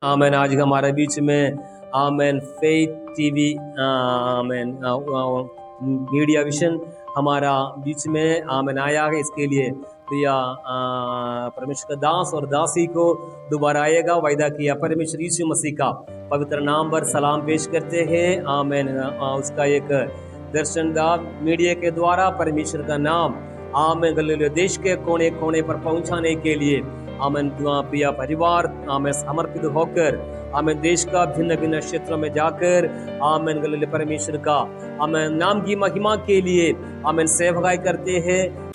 आमेन। आज हमारे बीच में आमेन फेथ टीवी आमेन मीडिया विशन हमारा बीच में आमेन आया है। इसके लिए प्रिया परमेश्वर का दास और दासी को दोबारा आएगा वायदा किया। परमेश्वर यीशु मसीह का पवित्र नाम पर सलाम पेश करते हैं। आमेन। उसका एक दर्शन दा मीडिया के द्वारा परमेश्वर का नाम आमेन गलील देश के कोने कोने पर पहुंचाने के लिए आमेन प्रिया परिवार आमेन समर्पित होकर आमेन देश का भिन्न भिन्न क्षेत्रों में जाकर आमेन गलील परमेश्वर का आमेन नाम की महिमा के लिए आमेन सेवकाई करते हैं।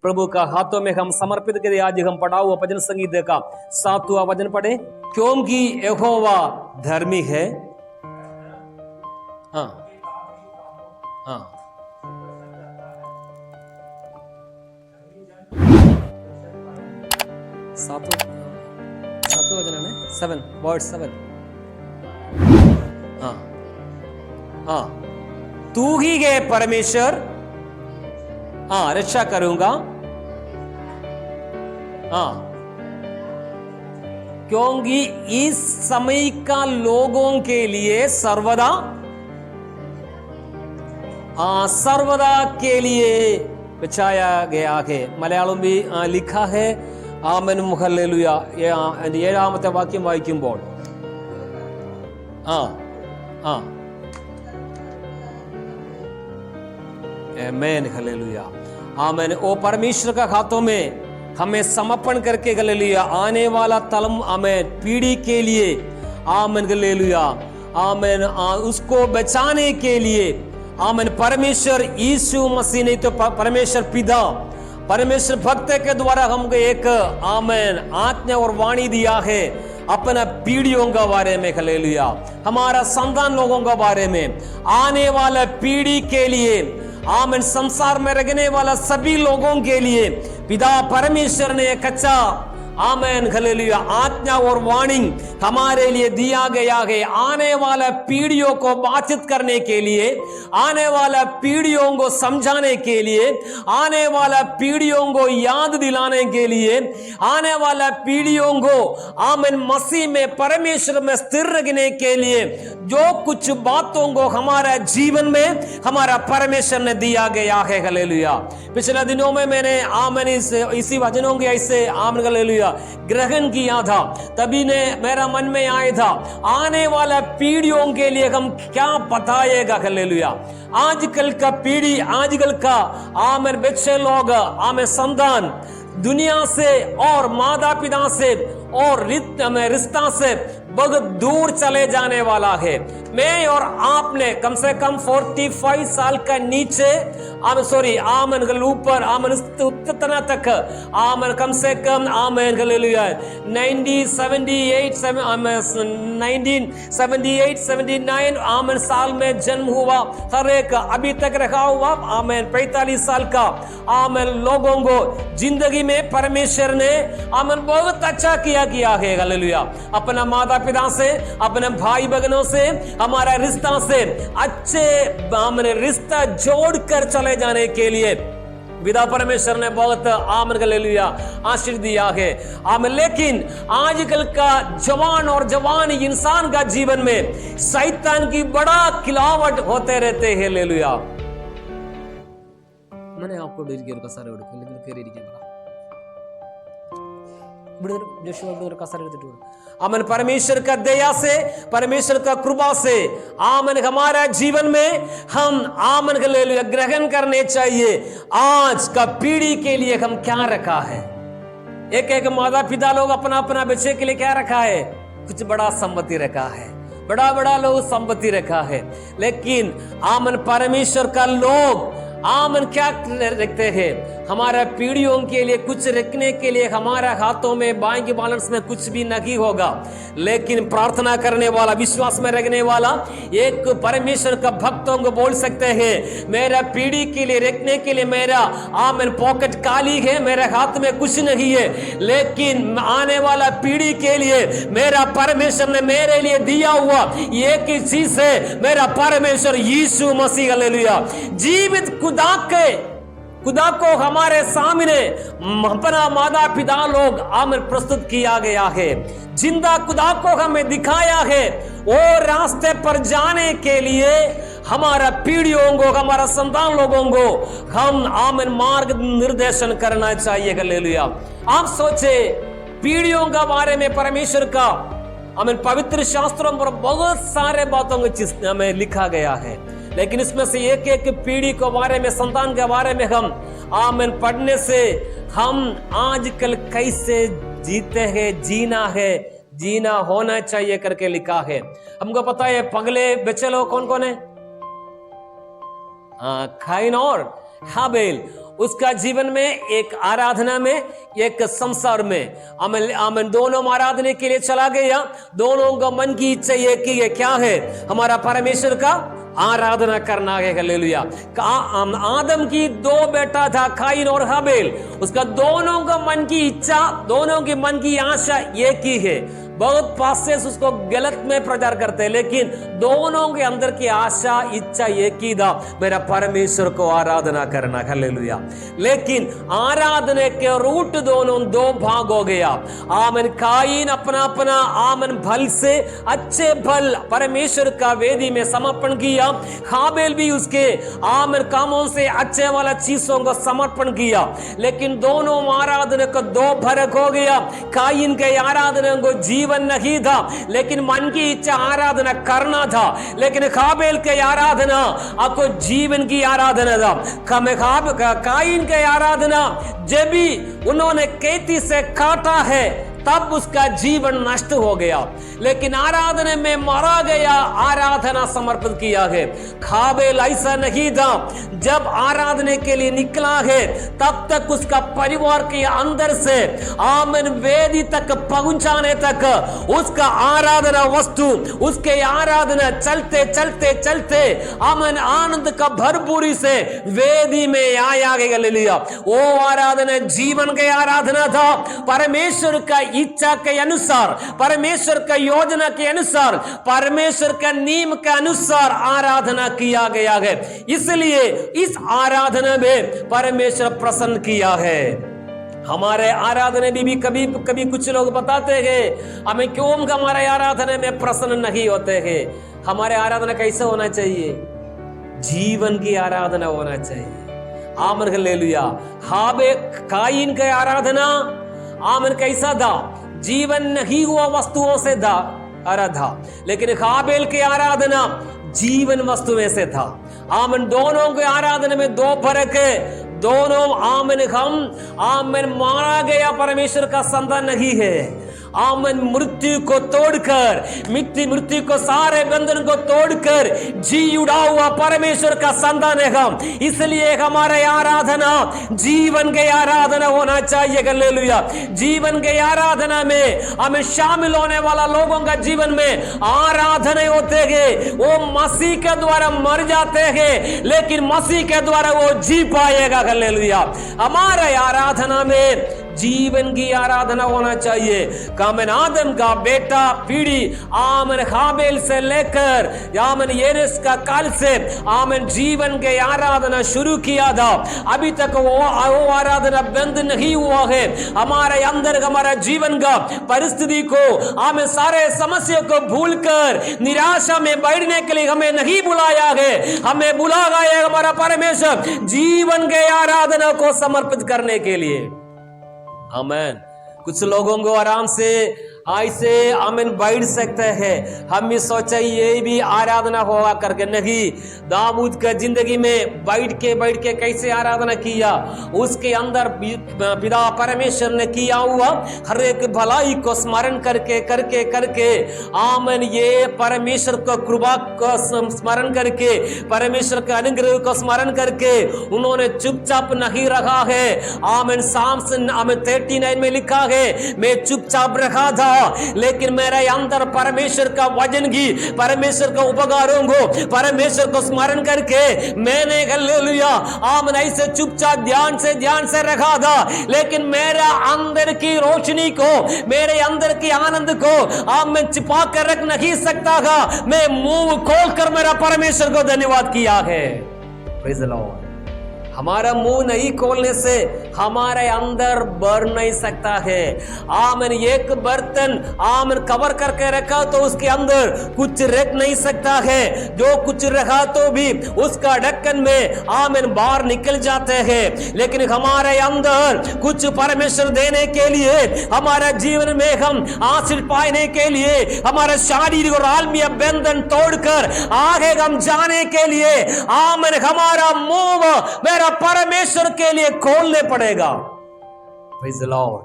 प्रभु का हाथों में हम समर्पित करें। आज हम पढ़ा हुआ भजन संगीत का 7वां भजन पढ़े, क्योंकि यहोवा धर्मी है। हाँ हाँ सातों वचन है 7 वर्ड 7। हाँ हाँ तू ही है परमेश्वर, हाँ रक्षा करूंगा। हाँ क्योंकि इस समय का लोगों के लिए सर्वदा सर्वदा के लिए बचाया गया है। मलयालम भी लिखा है। ആമേൻ ഹല്ലേലൂയ 7ാമത്തെ വാക്യം വായിക്കുമ്പോൾ आमेन हालेलुया आमेन। ओ परमेश्वर का हाथों में हमें समर्पण करके हालेलुया आने वाला तलम आमेन पीढ़ी के लिए आमेन हालेलुया आमेन उसको बचाने के लिए आमेन परमेश्वर यीशु मसीह ने तो परमेश्वर पिता परमेश्वर भक्त के द्वारा हमको एक आमेन आज्ञा और वाणी दिया है अपना पीढ़ियों के बारे में हालेलुया, हमारा संतान लोगों के बारे में, आने वाला पीढ़ी के लिए आमेन संसार में रहने वाला सभी लोगों के लिए पिता परमेश्वर ने एक अच्छा आमेन हालेलुया आज्ञा और वाणी हमारे लिए दिया गया है। आने वाला पीढ़ियों को बातचीत करने के लिए, आने वाला पीढ़ियों को समझाने के लिए, आने वाला पीढ़ियों को याद दिलाने के लिए, आने वाला पीढ़ियों को आमेन मसीह में परमेश्वर में स्थिर रखने के लिए जो कुछ बातों को हमारा जीवन में हमारा परमेश्वर ने दिया गया है हालेलुया। पिछले दिनों में मैंने आमेन इसी वचनों के ऐसे आमेन हालेलुया ग्रहण किया था। तभी ने मेरा मन में आया था आने वाला पीढ़ियों के लिए हम क्या बताएगा हालेलुया। आजकल का पीढ़ी, आजकल का आमेन बच्चे लोग आमेन संतान दुनिया से और माता पिता से और रिश्ता से बहुत दूर चले जाने वाला है। मैं और आपने कम से कम 45 साल का नीचे आमेन ऊपर आमेन उतना तक आमेन कम से कम आमेन हालेलुया 1978-79 आमेन साल में जन्म हुआ हर एक अभी तक रखा हुआ आमेन 45 साल का आमेन लोगों को जिंदगी में परमेश्वर ने आमेन बहुत अच्छा किया है हालेलुया। अपना माता पिता से, अपने भाई बहनों से, हमारा रिश्ता से अच्छे आमेन रिश्ता जोड़कर चले जाने के लिए पिता परमेश्वर ने बहुत आमेन हालेलुया आशीर्वाद दिया है आमेन। लेकिन आजकल का जवान और जवान इंसान का जीवन में शैतान की बड़ा खिलावट होते रहते हैं हालेलुया। मैंने आपको आमन परमेश्वर का दया से, परमेश्वर का कृपा से आमन हमारा जीवन में हम आमन हालेलुया ग्रहण करने चाहिए। आज का पीढ़ी के लिए हम क्या रखा है। एक एक माता पिता लोग अपना अपना बच्चे के लिए क्या रखा है, कुछ बड़ा संपत्ति रखा है, बड़ा बड़ा लोग संपत्ति रखा है। लेकिन आमन परमेश्वर का लोग आमन क्या रखते हैं, हमारा पीढ़ियों के लिए कुछ रखने के लिए हमारा हाथों में बैंक बैलेंस में कुछ भी नहीं होगा। लेकिन प्रार्थना करने वाला, विश्वास में रखने वाला एक परमेश्वर का भक्तों को बोल सकते हैं मेरा पीढ़ी के लिए रखने के लिए मेरा आमन पॉकेट खाली है, मेरे हाथ में कुछ नहीं है, लेकिन आने वाला पीढ़ी के लिए मेरा परमेश्वर ने मेरे लिए दिया हुआ एक ही चीज है, मेरा परमेश्वर यीशु मसीह हालेलुया जीवित खुदा के खुदा को हमारे सामने अपना माता पिता लोग आमन प्रस्तुत किया गया है। जिंदा खुदा को हमें दिखाया है। वो रास्ते पर जाने के लिए हमारा पीढ़ियों को, हमारा संतान लोगों को हम आमन मार्ग निर्देशन करना चाहिए। हालेलुया। आप सोचे पीढ़ियों का बारे में परमेश्वर का हमें पवित्र शास्त्रों पर बहुत सारे बातों को हमें लिखा गया है, लेकिन इसमें से एक एक पीढ़ी के बारे में, संतान के बारे में हम आमन पढ़ने से हम आजकल कैसे जीते हैं, जीना होना चाहिए करके लिखा है। हमको पता है पगले बच्चे लोग कौन कौन है? काइन और हाबेल। उसका जीवन में एक आराधना में, एक संसार में आमन दोनों आराधना के लिए चला गया। दोनों का मन की इच्छा ये की है, क्या है? हमारा परमेश्वर का आराधना करना है। हालेलुया। आदम की दो बेटा था, काइन और हाबेल। उसका दोनों का मन की इच्छा, दोनों की मन की आशा एक ही है। बहुत पासेस उसको गलत में प्रचार करते हैं, लेकिन दोनों के अंदर की आशा इच्छा एक ही था, मेरा परमेश्वर को आराधना करना। हालेलुया। लेकिन आराधना के रूट दोनों दो भाग हो गया। आमन काइन अपना अपना आमन फल से, अच्छे फल परमेश्वर का वेदी में समर्पण किया। हाबेल भी उसके आमन कामों से अच्छे वाला चीजों को समर्पण किया। लेकिन दोनों आराधना को दो फर्क हो गया। काइन के आराधना को जीवन नहीं था, लेकिन मन की इच्छा आराधना करना था। लेकिन हाबेल के आराधना आपको जीवन की आराधना था। काइन के आराधना जब भी उन्होंने खेती से काटा है तब उसका जीवन नष्ट हो गया, लेकिन आराधना में मारा गया, आराधना समर्पित किया है। हाबेल ऐसा नहीं था, जब आराधना के लिए निकला है तब तक उसका परिवार के अंदर से आमन वेदी तक पहुंचाने तक उसका आराधना वस्तु, उसके आराधना चलते चलते चलते आमन आनंद का भरपूरी से वेदी में आया गया। वो आराधना जीवन के आराधना था। परमेश्वर का इच्छा के अनुसार, परमेश्वर का योजना के अनुसार, परमेश्वर का नियम के अनुसार आराधना किया गया है। इसलिए इस आराधना में परमेश्वर प्रसन्न किया है। हमारे आराधना भी कभी कभी कुछ लोग बताते हैं हमें क्यों हमारे आराधना में प्रसन्न नहीं होते हैं। हमारे आराधना कैसे होना चाहिए? जीवन की आराधना होना चाहिए। आमन हालेलुया। हाबेल काइन का आराधना आमन कैसा था? जीवन नहीं हुआ वस्तुओं से था आराधा, लेकिन हाबेल की आराधना जीवन वस्तु में से था। आमन दोनों के आराधना में दो फर्क है। दोनों आमन मारा गया परमेश्वर का संतान नहीं है। आमन मृत्यु को तोड़कर, मृत्यु को सारे बंधन को तोड़कर जी उड़ा हुआ परमेश्वर का संतान है हम। इसलिए हमारे आराधना जीवन के आराधना होना चाहिए। हालेलुया। जीवन के आराधना में हमें शामिल होने वाला लोगों का जीवन में आराधना होते हैं। वो मसीह के द्वारा मर जाते हैं, लेकिन मसीह के द्वारा वो जी पाएगा। हालेलुया। हमारे आराधना में जीवन की आराधना होना चाहिए। कामन आदम का बेटा पीढ़ी आमन हाबेल से लेकर आमन येरेस का काल से आमन जीवन के आराधना शुरू किया था। अभी तक वो आराधना बंद नहीं हुआ है। हमारे अंदर हमारा जीवन का परिस्थिति को, हमें सारे समस्या को भूलकर निराशा में बैठने के लिए हमें नहीं बुलाया है। हमें बुलाया है हमारा परमेश्वर जीवन के आराधना को समर्पित करने के लिए। आमेन। कुछ लोगों को आराम से ऐसे आमीन बैठ सकते हैं। हम भी सोचे ये भी आराधना होगा करके, नहीं। दाऊद का जिंदगी में बैठ के कैसे आराधना किया, उसके अंदर पिता परमेश्वर ने किया हुआ हर एक भलाई को स्मरण करके आमीन, ये परमेश्वर को कृपा को स्मरण करके, परमेश्वर के अनुग्रह को स्मरण करके उन्होंने चुपचाप नहीं रखा है। आमीन। साम्स 39 में लिखा है, मैं चुपचाप रखा था, लेकिन मेरे अंदर परमेश्वर का वचन की, परमेश्वर का उपकारों को, परमेश्वर को स्मरण करके मैंने हालेलुया आमीन ऐसे चुपचाप ध्यान से रखा था। लेकिन मेरा अंदर की रोशनी को, मेरे अंदर की आनंद को मैं छिपा कर रख नहीं सकता था। मैं मुंह खोलकर मेरा परमेश्वर को धन्यवाद किया है। Praise the Lord. हमारा मुंह नहीं खोलने से हमारे अंदर बढ़ नहीं सकता है। आमन एक बर्तन आमन कवर करके रखा तो उसके अंदर कुछ रख नहीं सकता है, जो कुछ रखा तो भी उसका ढक्कन में आमन बाहर निकल जाते हैं। लेकिन हमारे अंदर कुछ परमेश्वर देने के लिए, हमारे जीवन में हम आशीष पाने के लिए, हमारा शारीरिक और आत्मीय बंधन तोड़कर आगे हम जाने के लिए आमन हमारा मुंह मेरा परमेश्वर के लिए खोलने पड़ेगा। प्रेज़ द लॉर्ड,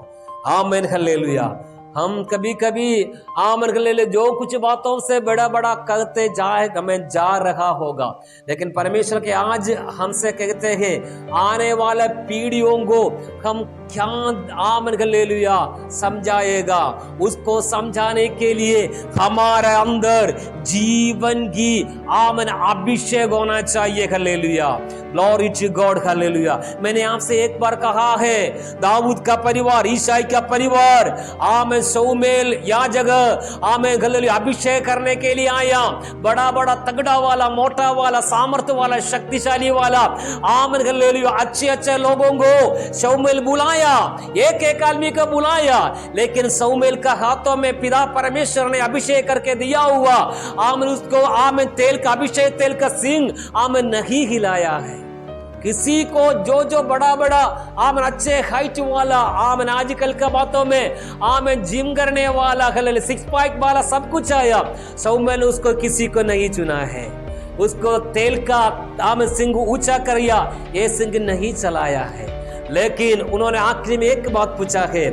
आमीन, हालेलुया। हम कभी कभी आमन ले जो कुछ बातों से बड़ा बड़ा करते जाए हमें जा रहा होगा, लेकिन परमेश्वर के आज हमसे कहते हैं आने वाले पीढ़ियों को हम क्या आमन हालेलुया समझाएगा। उसको समझाने के लिए हमारे अंदर जीवन की आमन अभिषेक होना चाहिए। Hallelujah, glory to God, hallelujah. मैंने आपसे एक बार कहा है, दाऊद का परिवार, ईसाई का परिवार आमन शमूएल या जगह आमन हालेलुया अभिषेक करने के लिए आया। बड़ा बड़ा तगड़ा वाला, मोटा वाला, सामर्थ्य वाला, शक्तिशाली वाला आमन हालेलुया अच्छे अच्छे लोगों को शमूएल बुलाया, एक एक आदमी को बुलाया, लेकिन शमूएल का हाथों में पिता परमेश्वर ने अभिषेक करके दिया हुआ आमन उसको आमन तेल का अभिषेक, तेल का सिंह आमन नहीं हिलाया है। किसी को जो जो बड़ा बड़ा आमन अच्छे हाइट वाला आमन आजकल का बातों में आमन जिम करने वाला, सिक्स पैक वाला सब कुछ आया, शमूएल उसको किसी को नहीं चुना है। उसको तेल का आमन सिंह ऊंचा करिया, ये सिंह नहीं चलाया है। लेकिन उन्होंने आखिरी में एक बात पूछा है,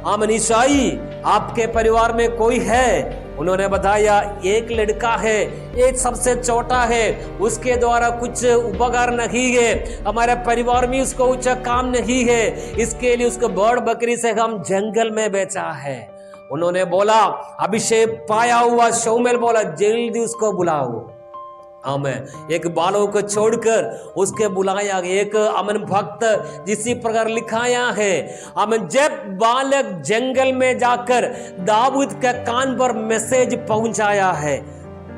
आमन ईसाई आपके परिवार में कोई है? उन्होंने बताया एक लड़का है, एक सबसे छोटा है, उसके द्वारा कुछ उपकार नहीं है, हमारे परिवार में उसको ऊंचा काम नहीं है, इसके लिए उसको बड़ बकरी से हम जंगल में बेचा है। उन्होंने बोला अभिषेक पाया हुआ शमूएल बोला जल्दी उसको बुलाओ। आमेन। एक बालों को छोड़कर उसके बुलाया, एक अमन भक्त जिसी प्रकार लिखाया है, आमेन। जब बालक जंगल में जाकर दाऊद के कान पर मैसेज पहुंचाया है,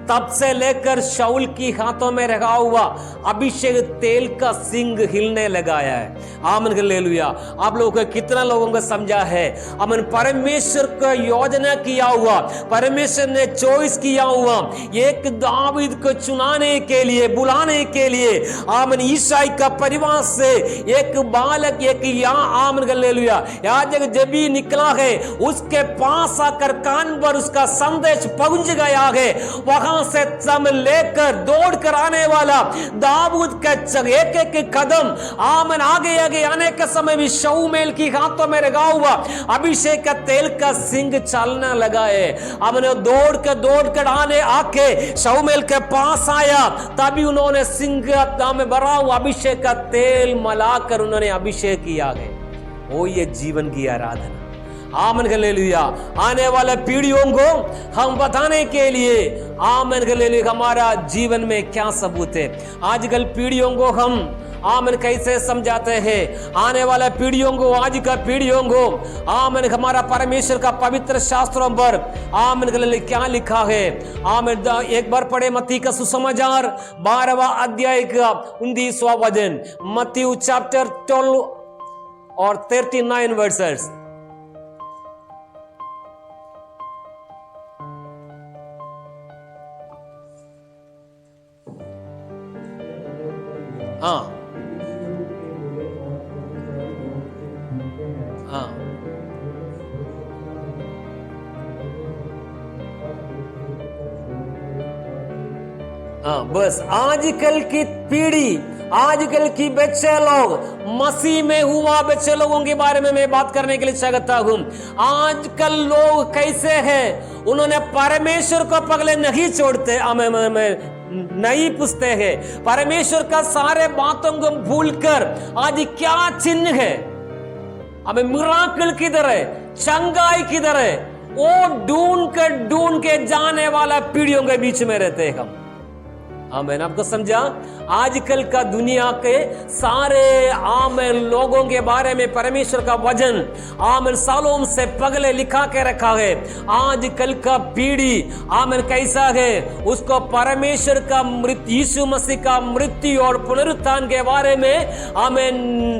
तब से लेकर शाऊल की हाथों में रखा हुआ अभिषेक तेल का सिंह हिलने लगाया है। आमीन, हालेलुया। आप लोगों को कितना लोगों को समझा है? आमीन। परमेश्वर का योजना किया हुआ, परमेश्वर ने चॉइस किया हुआ एक दाऊद को चुनाने के लिए, बुलाने के लिए, आमीन, ईसाई का परिवार से एक बालक, एक आमीन, हालेलुया, याजक जब भी निकला है उसके पास आकर कान पर उसका संदेश पहुंच गया है। वहां से सम लेकर दौड़ कर आने वाला दाऊद का एक एक कदम आमन आगे आगे आने के समय भी शमूएल की हाथों में रखा हुआ अभिषेक का तेल का सिंह चलने लगा है। अब दौड़ कर आने आके शमूएल के पास आया, तभी उन्होंने सिंह में भरा हुआ अभिषेक का तेल मिलाकर उन्होंने अभिषेक किया है। ओ ये जीवन की आराधना, आमीन, हालेलुया। आने वाले पीढ़ियों को हम बताने के लिए, आमीन, हालेलुया, हमारा जीवन में क्या सबूत है। आजकल पीढ़ियों को हम आमीन कैसे समझाते हैं? आने वाले पीढ़ियों को, आज का पीढ़ियों को आमीन हमारा परमेश्वर का पवित्र शास्त्रों पर आमीन हालेलुया क्या लिखा है? आमीन। एक बार पढ़े मत्ती का सुसमाचार 12वां अध्याय का 19वां वचन, मत्ती चैप्टर 12 और 39 वर्सेस। हाँ हाँ हाँ, बस आजकल की पीढ़ी, आजकल की बच्चे लोग, मसीह में हुआ बच्चे लोगों के बारे में मैं बात करने के लिए चाहता हूं। आजकल लोग कैसे हैं? उन्होंने परमेश्वर को पगले नहीं छोड़ते, नहीं पूछते हैं परमेश्वर का सारे बातों को भूलकर आज क्या चिन्ह है, हमें मिराकल किधर है, चंगाई किधर है, वो ढूंढ के जाने वाला पीढ़ियों के बीच में रहते हैं हम। आमेन। आपको समझा? आजकल का दुनिया के सारे आमेन लोगों के बारे में परमेश्वर का वचन आमेन सालों से पहले लिखा के रखा है। आजकल का पीढ़ी आमेन कैसा है, उसको परमेश्वर का मृत्यु, यीशु मसीह का मृत्यु और पुनरुत्थान के बारे में आमेन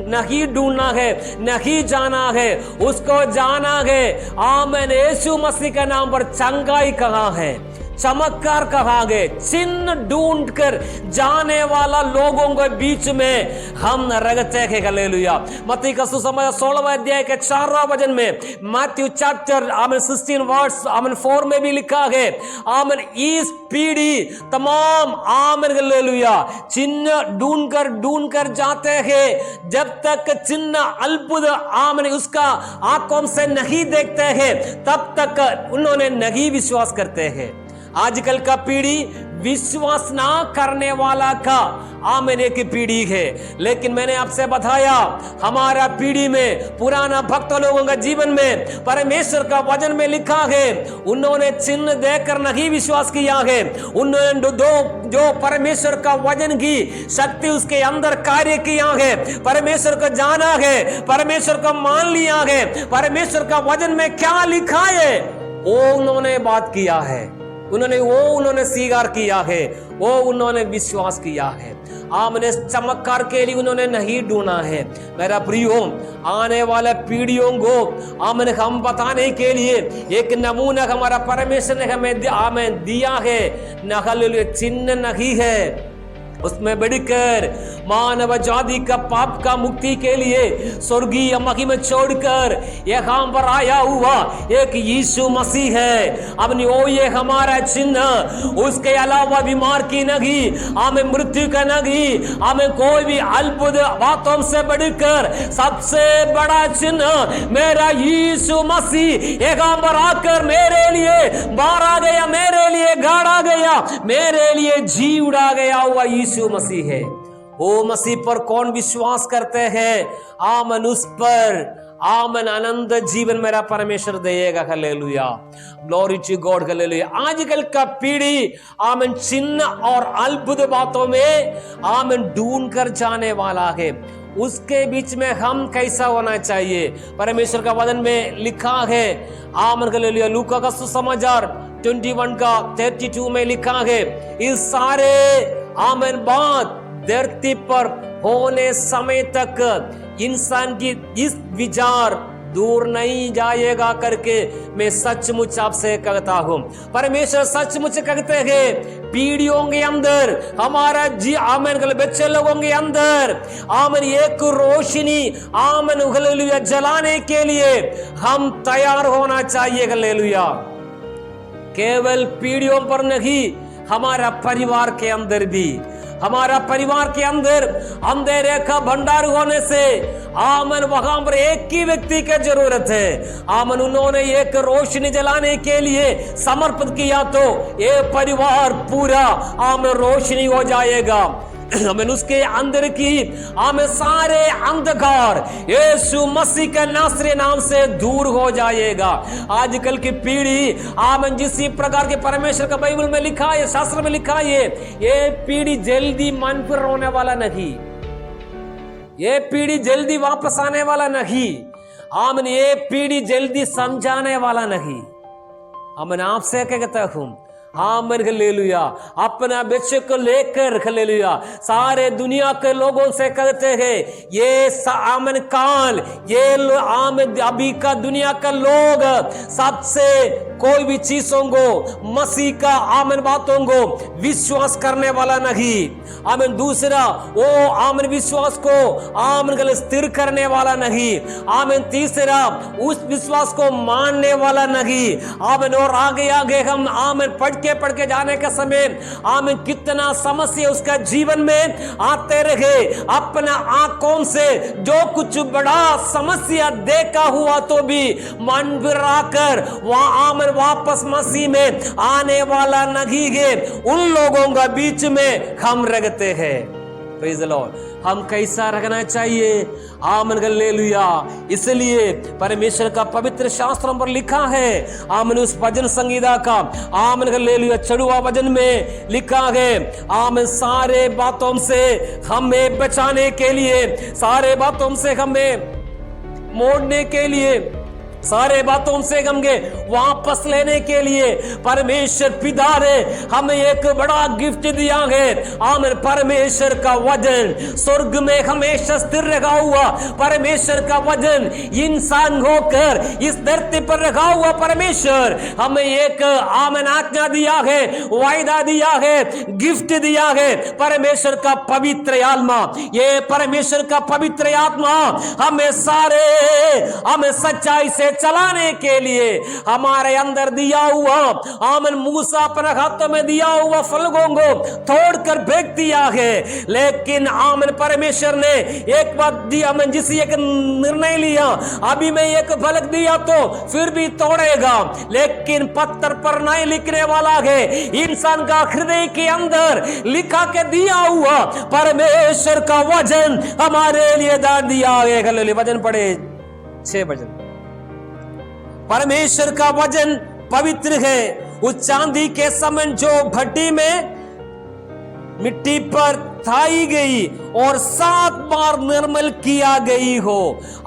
नहीं ढूंढना है, नहीं जाना है, उसको जाना है। आमेन यीशु मसीह के नाम पर चंगाई कहाँ है, चमत्कार कहा गए, चिन्ह ढूंढ कर जाने वाला लोगों के बीच में हम रहते हैं। हालेलुया। मत्ती का सुसमाचार 16वां अध्याय के 4वां वचन में, मैथ्यू चैप्टर आमेन 16 वर्स आमेन 4 में भी लिखा है आमेन इस पीढ़ी तमाम आमेन हालेलुया चिन्ह ढूंढ कर जाते हैं, जब तक चिन्ह अद्भुत आमेन उसका आंखों से नहीं देखते हैं तब तक उन्होंने नहीं विश्वास करते हैं। आजकल का पीढ़ी विश्वास ना करने वाला का आमेन एक पीढ़ी है। लेकिन मैंने आपसे बताया हमारा पीढ़ी में पुराना भक्त लोगों का जीवन में परमेश्वर का वचन में लिखा है, उन्होंने चिन्ह देखकर नहीं विश्वास किया है, उन्होंने जो परमेश्वर का वचन की शक्ति उसके अंदर कार्य किया है, परमेश्वर को जाना है, परमेश्वर को मान लिया है, परमेश्वर का वचन में क्या लिखा है वो उन्होंने बात किया है, उन्होंने स्वीकार किया है, वो उन्होंने विश्वास किया है। आमने चमत्कार के लिए उन्होंने नहीं ढूंढा है। मेरा प्रियो, आने वाले पीढ़ियों को आमने हम बताने के लिए एक नमूना हमारा परमेश्वर ने हमें आमें दिया है। न चिन्ह नहीं है, उसमें बढ़कर मानव जाति का पाप का मुक्ति के लिए स्वर्गीय महिमा छोड़कर यहाँ पर आया हुआ एक यीशु मसीह है। अब वो ये हमारा चिन्ह, उसके अलावा बीमार की नहीं, हमें मृत्यु का नहीं, हमें कोई भी अद्भुत बातों से बढ़कर सबसे बड़ा चिन्ह मेरा यीशु मसीह यहाँ पर आकर मेरे लिए मारा गया, मेरे लिए गाड़ा गया, मेरे लिए जी उड़ा गया हुआ यीशु मसीह है। ओ मसीह पर कौन विश्वास करते हैं आमन उस पर आमन आनंद जीवन मेरा परमेश्वर देगा। Hallelujah, glory to God, hallelujah. आजकल का पीढ़ी आमन चिन्ह और अद्भुत बातों में आमन ढूंढ कर जाने वाला है। उसके बीच में हम कैसा होना चाहिए? परमेश्वर का वचन में लिखा है आमन हालेलुया, लूका का सुसमाचार 21 का 32 में लिखा है, इस सारे आमन बात धरती पर होने समय तक इंसान की इस विचार दूर नहीं जाएगा करके मैं सचमुच आपसे कहता हूं। परमेश्वर सचमुच कहते हैं पीढ़ियों के अंदर हमारा जी आमन बच्चे लोगों के अंदर आमन एक रोशनी आमन हालेलुया जलाने के लिए हम तैयार होना चाहिए। हालेलुया, केवल पीढ़ियों पर नहीं, हमारा परिवार के अंदर भी, हमारा परिवार के अंदर अंधेरे का भंडार होने से आमन वहां पर एक ही व्यक्ति की जरूरत है। आमन उन्होंने एक रोशनी जलाने के लिए समर्पित किया तो ये परिवार पूरा आमन रोशनी हो जाएगा। हमें उसके अंदर की हमें सारे अंधकार यीशु मसीह के नासरी नाम से दूर हो जाएगा। आजकल की पीढ़ी आमन जिस प्रकार के परमेश्वर का बाइबल में लिखा है, शास्त्र में लिखा है, ये पीढ़ी जल्दी मन पर रोने वाला नहीं, ये पीढ़ी जल्दी वापस आने वाला नहीं, आमन ये पीढ़ी जल्दी समझाने वाला नहीं। आमन आपसे कहता हूं आमन हालेलुया, अपना बच्चे को लेकर हालेलुया सारे दुनिया के लोगों से कहते हैं ये आमन काल, ये आमन अभी का दुनिया का लोग सबसे कोई भी चीजों को मसीह का आमन बातों को विश्वास करने वाला नहीं। आमन दूसरा वो आमन विश्वास को आमन स्थिर करने वाला नहीं। आमन तीसरा उस विश्वास को मानने वाला नहीं। आमन और आगे आगे हम आमन पढ़ के जाने के समय आमन कितना समस्या उसका जीवन में आते रहे। अपना आंखों से जो कुछ बड़ा समस्या देखा हुआ तो भी मन फिर आकर वहां आमन वापस मसीह में आने वाला नहीं है। उन लोगों का बीच में हम रहते हैं। Praise the Lord. हम कैसा रखना चाहिए, आमीन हालेलुया। इसलिए परमेश्वर का पवित्र शास्त्रों पर लिखा है, आमीन, उस भजन संगीता का, आमीन हालेलुया, चढ़ुआ भजन में लिखा है, आमीन, सारे बातों से हमें बचाने के लिए, सारे बातों से हमें मोड़ने के लिए, सारे बातों से हमके वापस लेने के लिए परमेश्वर पिता ने हमें एक बड़ा गिफ्ट दिया है। आमीन। परमेश्वर का वचन स्वर्ग में हमेशा स्थिर रखा हुआ परमेश्वर का वचन इंसान होकर इस धरती पर रखा हुआ परमेश्वर हमें एक, आमीन, आज्ञा दिया है, वायदा दिया है, गिफ्ट दिया है। परमेश्वर का पवित्र आत्मा, ये परमेश्वर का पवित्र आत्मा हमें सच्चाई से चलाने के लिए हमारे अंदर दिया हुआ, आमीन, मूसा अपने हाथों में दिया हुआ फलकों को तोड़कर फेंक दिया है। लेकिन आमीन, परमेश्वर ने एक बात दिया, मैं जिसे एक निर्णय लिया, अभी मैं एक फलक दिया तो फिर भी तोड़ेगा, लेकिन पत्थर पर नहीं लिखने वाला है, इंसान का हृदय के अंदर लिखा के दिया हुआ परमेश्वर का वचन हमारे लिए दान दिया है। वचन पढ़े 6 वचन। परमेश्वर का वचन पवित्र है, उस चांदी के समान जो भट्टी में मिट्टी पर थाई गई और 7 बार निर्मल किया गई हो।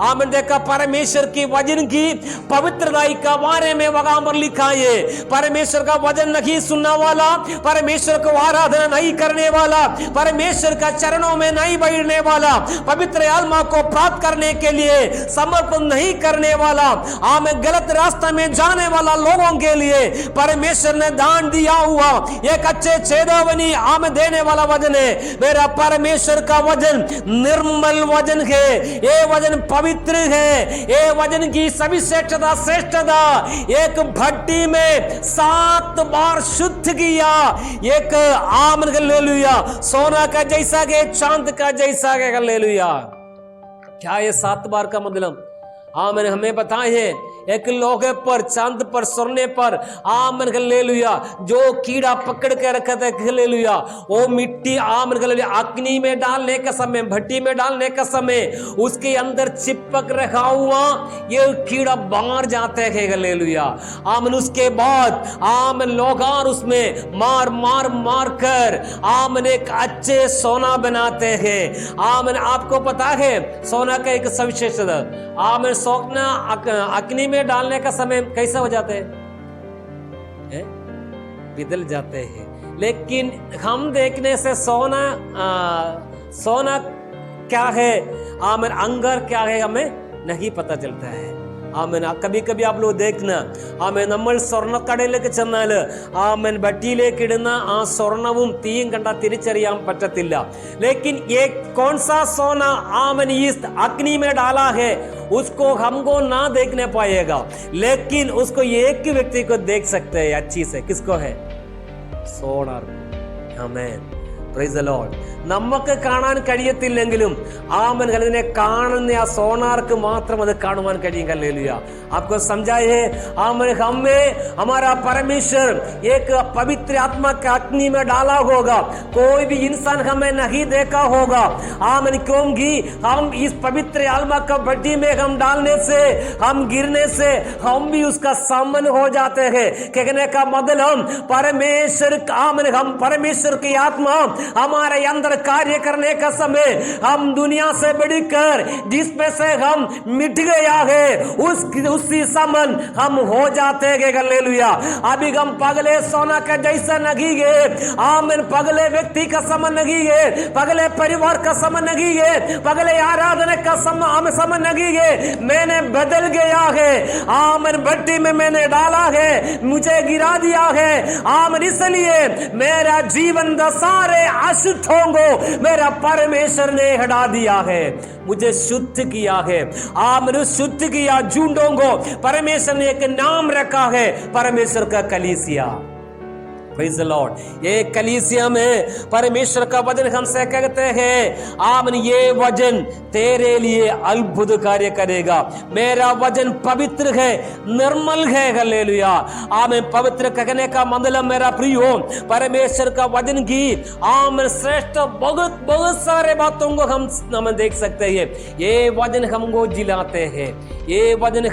आमीन। देखा, परमेश्वर की वचन की पवित्रताई का बारे में वहां पर लिखा है। परमेश्वर का वचन नहीं सुनने वाला, परमेश्वर को आराधना नहीं करने वाला, परमेश्वर का चरणों में नहीं बैठने वाला, पवित्र आत्मा को प्राप्त करने के लिए समर्पण नहीं करने वाला, आमीन, गलत रास्ते में जाने वाला लोगों के लिए परमेश्वर ने दान दिया हुआ एक अच्छे चेतावनी आमीन देने वाला वचन है। मेरा परमेश्वर का वचन निर्मल वचन है, ये वचन पवित्र है, ये वचन की सभी श्रेष्ठता एक भट्टी में 7 बार शुद्ध किया, एक, आमीन हालेलुया, सोना का जैसा के चांद का जैसा के, हालेलुया। क्या ये 7 बार का मतलब? आमीन। हमें बताए एक लोहे पर, चांद पर, सोने पर, आमीन हालेलुया, जो कीड़ा पकड़ के रखा था, हालेलुया, वो मिट्टी, आमीन हालेलुया, अग्नि में डालने का समय, भट्टी में डालने का समय उसके अंदर चिपक रखा हुआ ये कीड़ा बाहर जाते हैं, हालेलुया। आमीन। उसके बाद आमीन लोगार उसमें मार कर आमीन एक अच्छे सोना बनाते हैं। आमीन। आपको पता है सोना का एक सविशेषता, आमीन, सोना अग्नि में डालने का समय कैसा हो जाते हैं? बिदल जाते हैं। लेकिन हम देखने से सोना क्या है, आमीन, अंगार क्या है, हमें नहीं पता चलता है। ആമേൻ. കभी आप लोग देखना, ആമേൻ, നമ്മൾ സ്വർണ്ണക്കടയിലേക്ക് ചെന്നാൽ ആമേൻ ഭട്ടിയിലേക്ക് ഇടുന്ന ആ സ്വർണവും തീയും കണ്ടാൽ തിരിച്ചറിയാൻ പറ്റത്തില്ല. लेकिन ये कौन सा सोना आमन इस अग्नि में डाला है उसको हमको ना देखने पाएगा, लेकिन उसको एक ही व्यक्ति को देख सकते हैं अच्छी से. किसको है? सोनार. आमेन. Praise the Lord. നമുക്ക് കാണാൻ കഴിയത്തില്ലെങ്കിലും ആമേൻ അതിനെ കാണുന്ന ആ സോനാർക്ക് മാത്രം അത് കാണുവാൻ കഴിയും. ഹല്ലേലൂയ. आपको समझाए है आमन हमें हमारा परमेश्वर एक पवित्र आत्मा के अग्नि में डाला होगा, कोई भी इंसान हमें नहीं देखा होगा. आमन क्योंकि हम इस पवित्र आत्मा का भट्टी में हम डालने से, हम गिरने से हम भी उसका सामन हो जाते हैं. कहने का मतलब हम परमेश्वर, आमन हम परमेश्वर की आत्मा हमारे अंदर कार्य करने का समय हम दुनिया से बढ़कर जिसमें से हम मिट गया है उसी समन हम हो जाते हैं. हालेलुया. अभी हम पगले सोना का जैसा नहीं है, आमीन, पगले व्यक्ति का समन नहीं है, पगले परिवार का समन नहीं है, पगले आराधना का समन नहीं है. मैंने बदल गया है, आमीन, भट्टी में मैंने डाला है, मुझे गिरा दिया है. आमीन. इसलिए मेरा जीवन द सारे अशुद्धों को मेरा परमेश्वर ने हटा दिया है, मुझे शुद्ध किया है. आमीन. शुद्ध किया झुंडों को परमेश्वर ने एक नाम रखा है, परमेश्वर का कलीसिया. Praise the Lord. ये कलीसिया में परमेश्वर का वचन हमसे कहते हैं, आमीन, ये वचन तेरे लिए अद्भुत कार्य करेगा। मेरा वचन पवित्र है, निर्मल है। हालेलुया, आमीन। पवित्र कहने का मतलब मेरा प्रियो, परमेश्वर का वचन की आमीन श्रेष्ठ बहुत बहुत सारे बातों को हम देख सकते हैं। ये वचन हमको जिलाते हैं, ये वचन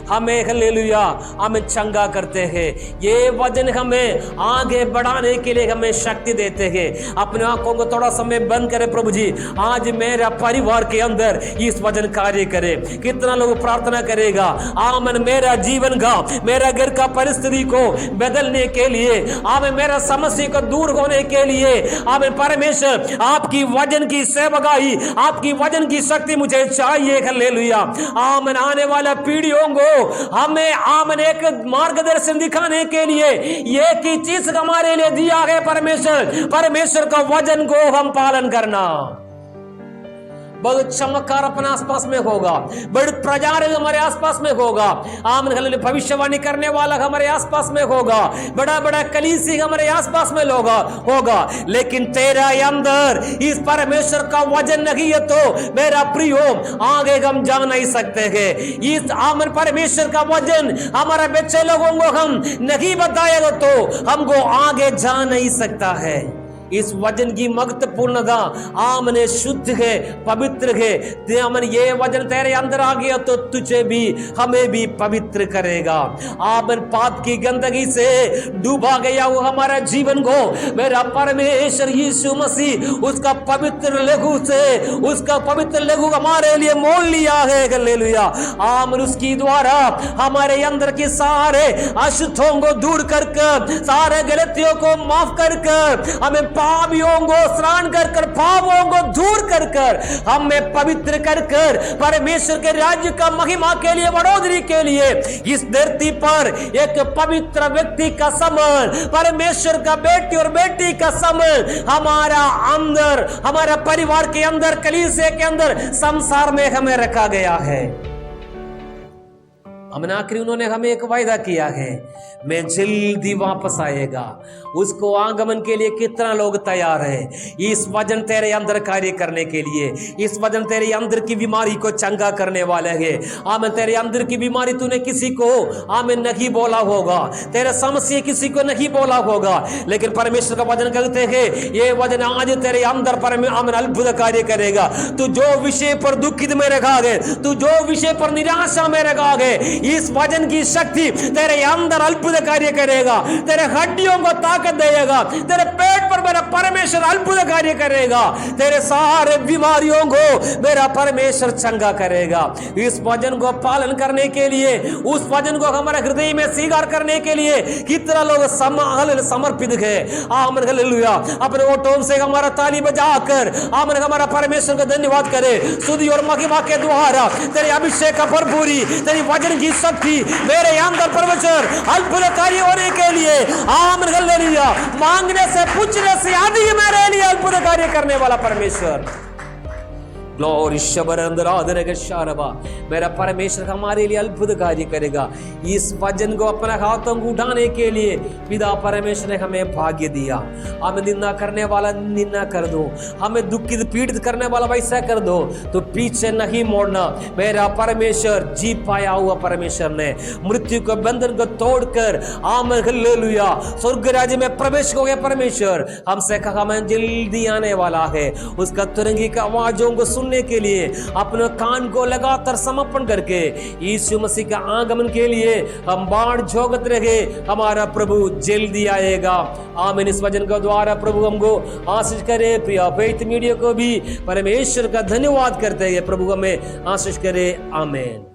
हमें हालेलुया हमें चंगा करते हैं, ये वचन हमें आगे बढ़ाने के लिए हमें शक्ति देते हैं। अपने आंखों को थोड़ा समय बंद करें, प्रभु जी आज मेरा परिवार के अंदर इस वचन कार्य करे। कितना लोग प्रार्थना करेगा, आमीन, मेरा जीवन का, मेरा घर का परिस्थिति को बदलने के लिए, आमीन, मेरा समस्या को दूर होने के लिए, आमीन, परमेश्वर आपकी वचन की सेवकाई, आपकी वचन की शक्ति मुझे चाहिए। हालेलुया, आमीन। आने वाला पीढ़ियों को हमें आमीन एक मार्गदर्शन दिखाने के लिए एक ही चीज हमारे लिए दिया है, परमेश्वर का वचन को हम पालन करना। बहुत चमत्कार अपने आसपास में होगा, बड़े प्रचार हमारे आसपास में होगा, आमीन, भविष्यवाणी करने वाला हमारे आसपास में होगा, बड़ा बड़ा कलीसी हमारे आसपास में होगा, लेकिन तेरा अंदर इस परमेश्वर का वचन नहीं है तो मेरा प्रियो आगे हम जा नहीं सकते हैं। इस आमीन परमेश्वर का वचन हमारे बच्चे लोगों को हम नहीं बताएगा तो हमको आगे जा नहीं सकता है। इस वचन की महत्वपूर्णता आमने शुद्ध है, पवित्र है। आमन ये वचन तेरे अंदर आ गया तो तुझे भी हमें भी पवित्र करेगा। आमन पाप की गंदगी से डूबा गया वो हमारा जीवन को मेरा परमेश्वर यीशु मसीह उसका पवित्र लहू से, उसका पवित्र लहू हमारे लिए मोल लिया है। हालेलुया, आमन उसकी द्वारा हमारे अंदर के सारे अशुद्धों को दूर कर सारे गलतियों को माफ कर हमें पापियों को स्नान कर पापों को दूर कर हमें पवित्र कर परमेश्वर के राज्य का महिमा के लिए, बढ़ोतरी के लिए इस धरती पर एक पवित्र व्यक्ति का समान, परमेश्वर का बेटी और बेटी का समान हमारा अंदर, हमारा परिवार के अंदर, कलीसिया के अंदर, संसार में हमें रखा गया है। हमने आखिरी उन्होंने हमें एक वायदा किया है, मैं जल्दी वापस आएगा। उसको आगमन के लिए कितना लोग तैयार हैं? इस वचन तेरे अंदर कार्य करने के लिए, इस वचन तेरे अंदर की बीमारी को चंगा करने वाला है। आमीन, तेरे अंदर की बीमारी तूने किसी को आमीन नहीं बोला होगा, तेरे समस्या किसी को नहीं बोला होगा, लेकिन परमेश्वर का वचन कहते हैं ये वचन आज तेरे अंदर आमीन अद्भुत कार्य करेगा। तू जो विषय पर दुखित में रखा है, तू जो विषय पर निराशा में रखा है, इस वचन की शक्ति तेरे अंदर अद्भुत कार्य करेगा। तेरे हड्डियों को ताकत देगा, तेरे पेट पर मेरा परमेश्वर अद्भुत कार्य करेगा, तेरे सारे बीमारियों को मेरा परमेश्वर चंगा करेगा। इस वचन को पालन करने के लिए, उस वचन को हमारे हृदय में स्वीकार करने के लिए कितना लोग समर्पित है। आमीन, हालेलुया। अपने ओठों से हमारा ताली बजाकर आमीन हमारा परमेश्वर का धन्यवाद करे। स्तुति और महिमा के द्वारा तेरे अभिषेक का भरपूरी, तेरी वचन की शक्ति मेरे अंदर परमेश्वर अद्भुत कार्य होने के लिए, आमीन, हालेलुया। मांगने से, पूछने से आदि मेरे लिए अद्भुत कार्य करने वाला परमेश्वर। ग्लोरी शबर अंदर आदर के शारबा, मेरा परमेश्वर हमारे लिए अद्भुत कार्य करेगा। इस वचन को अपने हाथों को उठाने के लिए पिता परमेश्वर ने हमें भाग्य दिया। हमें निंदा करने वाला निंदा कर दो, हमें दुखित पीड़ित करने वाला वैसा कर दो, तो पीछे नहीं मोड़ना। मेरा परमेश्वर जी पाया हुआ परमेश्वर ने मृत्यु के बंधन को तोड़कर आमीन, हालेलुया, स्वर्ग राज्य में प्रवेश हो गया। परमेश्वर हमसे कहा मैं जल्दी आने वाला है। उसका तुरंगी की आवाजों को सुनने के लिए अपने कान को लगातार समर्पण करके यीशु मसीह का आगमन के लिए हम बाढ़ झोंकते रहे। हमारा प्रभु जल्दी आएगा। आमीन। इस वचन के द्वारा प्रभु हमको आशीष करे। प्रिय फेथ मीडिया को भी परमेश्वर का धन्यवाद करते हैं। प्रभु हमें आशीष करे। आमीन।